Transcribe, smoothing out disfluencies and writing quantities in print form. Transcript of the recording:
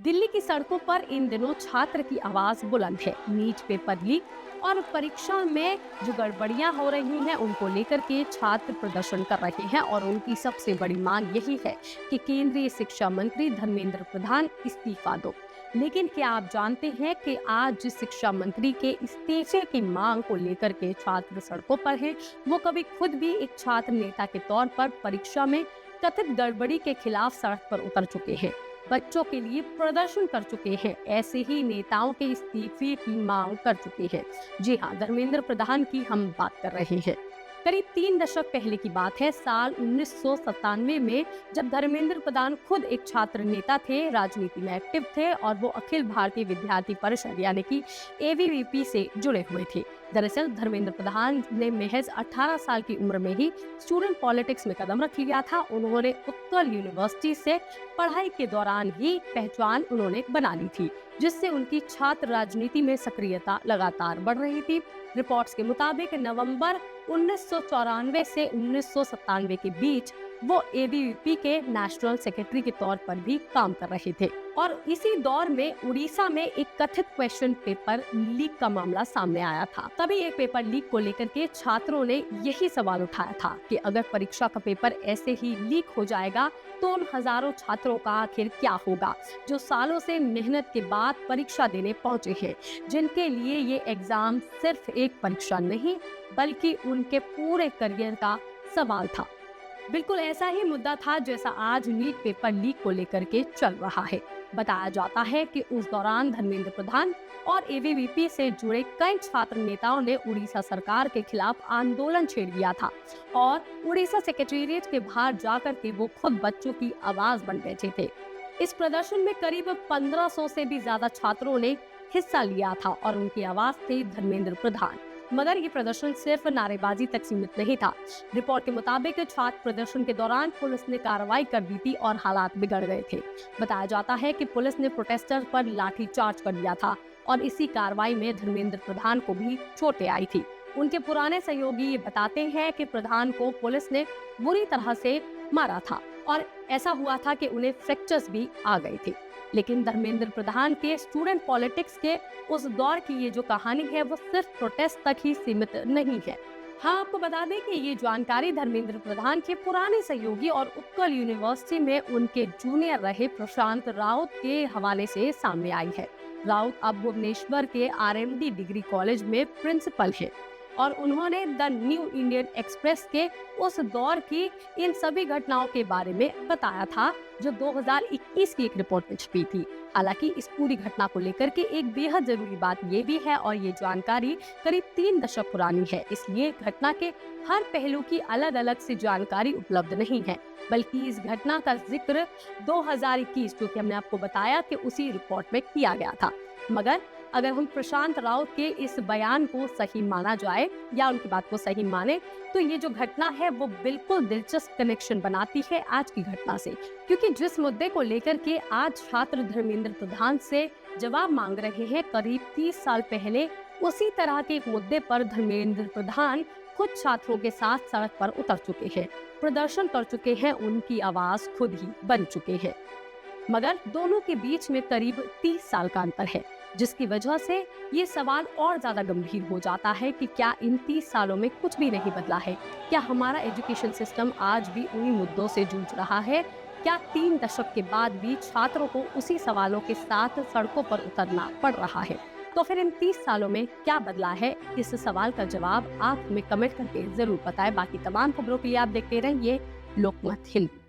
दिल्ली की सड़कों पर इन दिनों छात्र की आवाज बुलंद है। नीट पेपर लीक और परीक्षा में जो गड़बड़ियां हो रही हैं उनको लेकर के छात्र प्रदर्शन कर रहे हैं और उनकी सबसे बड़ी मांग यही है कि केंद्रीय शिक्षा मंत्री धर्मेंद्र प्रधान इस्तीफा दो। लेकिन क्या आप जानते हैं कि आज जिस शिक्षा मंत्री के इस्तीफे की मांग को लेकर के छात्र सड़कों पर हैं, वो कभी खुद भी एक छात्र नेता के तौर पर परीक्षा में कथित गड़बड़ी के खिलाफ सड़क पर उतर चुके हैं, बच्चों के लिए प्रदर्शन कर चुके हैं, ऐसे ही नेताओं के इस्तीफे की मांग कर चुके हैं। जी हाँ, धर्मेंद्र प्रधान की हम बात कर रहे हैं। करीब 3 दशक पहले की बात है। साल 1997 में जब धर्मेंद्र प्रधान खुद एक छात्र नेता थे, राजनीति में एक्टिव थे और वो अखिल भारतीय विद्यार्थी परिषद यानी कि एबीवीपी से जुड़े हुए थे। दरअसल धर्मेंद्र प्रधान ने महज 18 साल की उम्र में ही स्टूडेंट पॉलिटिक्स में कदम रख लिया था। उन्होंने उत्कल यूनिवर्सिटी से पढ़ाई के दौरान ही पहचान उन्होंने बना ली थी, जिससे उनकी छात्र राजनीति में सक्रियता लगातार बढ़ रही थी। रिपोर्ट्स के मुताबिक नवंबर 1994 से 1997 के बीच वो एबीवीपी के नेशनल सेक्रेटरी के तौर पर भी काम कर रहे थे और इसी दौर में उड़ीसा में एक कथित क्वेश्चन पेपर लीक का मामला सामने आया था। तभी एक पेपर लीक को लेकर के छात्रों ने यही सवाल उठाया था कि अगर परीक्षा का पेपर ऐसे ही लीक हो जाएगा तो उन हजारों छात्रों का आखिर क्या होगा, जो सालों से मेहनत के बाद परीक्षा देने पहुंचे हैं, जिनके लिए ये एग्जाम सिर्फ एक परीक्षा नहीं बल्कि उनके पूरे करियर का सवाल था। बिल्कुल ऐसा ही मुद्दा था जैसा आज नीट पेपर लीक को लेकर के चल रहा है। बताया जाता है कि उस दौरान धर्मेंद्र प्रधान और एबीवीपी से जुड़े कई छात्र नेताओं ने उड़ीसा सरकार के खिलाफ आंदोलन छेड़ दिया था और उड़ीसा सेक्रेटेरिएट के बाहर जाकर के वो खुद बच्चों की आवाज बन बैठे थे। इस प्रदर्शन में करीब 1500 से भी ज्यादा छात्रों ने हिस्सा लिया था और उनकी आवाज थी धर्मेंद्र प्रधान। मगर ये प्रदर्शन सिर्फ नारेबाजी तक सीमित नहीं था। रिपोर्ट के मुताबिक छात्र प्रदर्शन के दौरान पुलिस ने कार्रवाई कर दी थी और हालात बिगड़ गए थे। बताया जाता है कि पुलिस ने प्रोटेस्टर पर लाठीचार्ज कर दिया था और इसी कार्रवाई में धर्मेंद्र प्रधान को भी चोटें आई थी। उनके पुराने सहयोगी ये बताते हैं कि प्रधान को पुलिस ने बुरी तरह से मारा था और ऐसा हुआ था कि उन्हें फ्रैक्चर्स भी आ गए थे। लेकिन धर्मेंद्र प्रधान के स्टूडेंट पॉलिटिक्स के उस दौर की ये जो कहानी है वो सिर्फ प्रोटेस्ट तक ही सीमित नहीं है। हाँ, आपको बता दें कि ये जानकारी धर्मेंद्र प्रधान के पुराने सहयोगी और उत्कल यूनिवर्सिटी में उनके जूनियर रहे प्रशांत राउत के हवाले से सामने आई है। राउत अब भुवनेश्वर के आरएमडी डिग्री कॉलेज में प्रिंसिपल है और उन्होंने द न्यू इंडियन एक्सप्रेस के उस दौर की इन सभी घटनाओं के बारे में बताया था जो 2021 की एक रिपोर्ट में छपी थी। हालांकि इस पूरी घटना को लेकर के एक बेहद जरूरी बात ये भी है और ये जानकारी करीब 3 दशक पुरानी है, इसलिए घटना के हर पहलू की अलग अलग से जानकारी उपलब्ध नहीं है, बल्कि इस घटना का जिक्र 2021 जो कि हमने आपको बताया कि उसी रिपोर्ट में किया गया था। मगर अगर हम प्रशांत राउत के इस बयान को सही माना जाए या उनकी बात को सही माने तो ये जो घटना है वो बिल्कुल दिलचस्प कनेक्शन बनाती है आज की घटना से, क्योंकि जिस मुद्दे को लेकर के आज छात्र धर्मेंद्र प्रधान से जवाब मांग रहे हैं, करीब 30 साल पहले उसी तरह के एक मुद्दे पर धर्मेंद्र प्रधान खुद छात्रों के साथ सड़क पर उतर चुके हैं, प्रदर्शन कर चुके हैं, उनकी आवाज खुद ही बन चुके हैं। मगर दोनों के बीच में करीब 30 साल का अंतर है, जिसकी वजह से ये सवाल और ज्यादा गंभीर हो जाता है कि क्या इन 30 सालों में कुछ भी नहीं बदला है? क्या हमारा एजुकेशन सिस्टम आज भी उन्हीं मुद्दों से जूझ रहा है? क्या 3 दशक के बाद भी छात्रों को उसी सवालों के साथ सड़कों पर उतरना पड़ रहा है? तो फिर इन 30 सालों में क्या बदला है? इस सवाल का जवाब आप हमें कमेंट करके जरूर बताएं। बाकी तमाम खबरों के लिए आप देखते रहिए लोकमत हिंदी।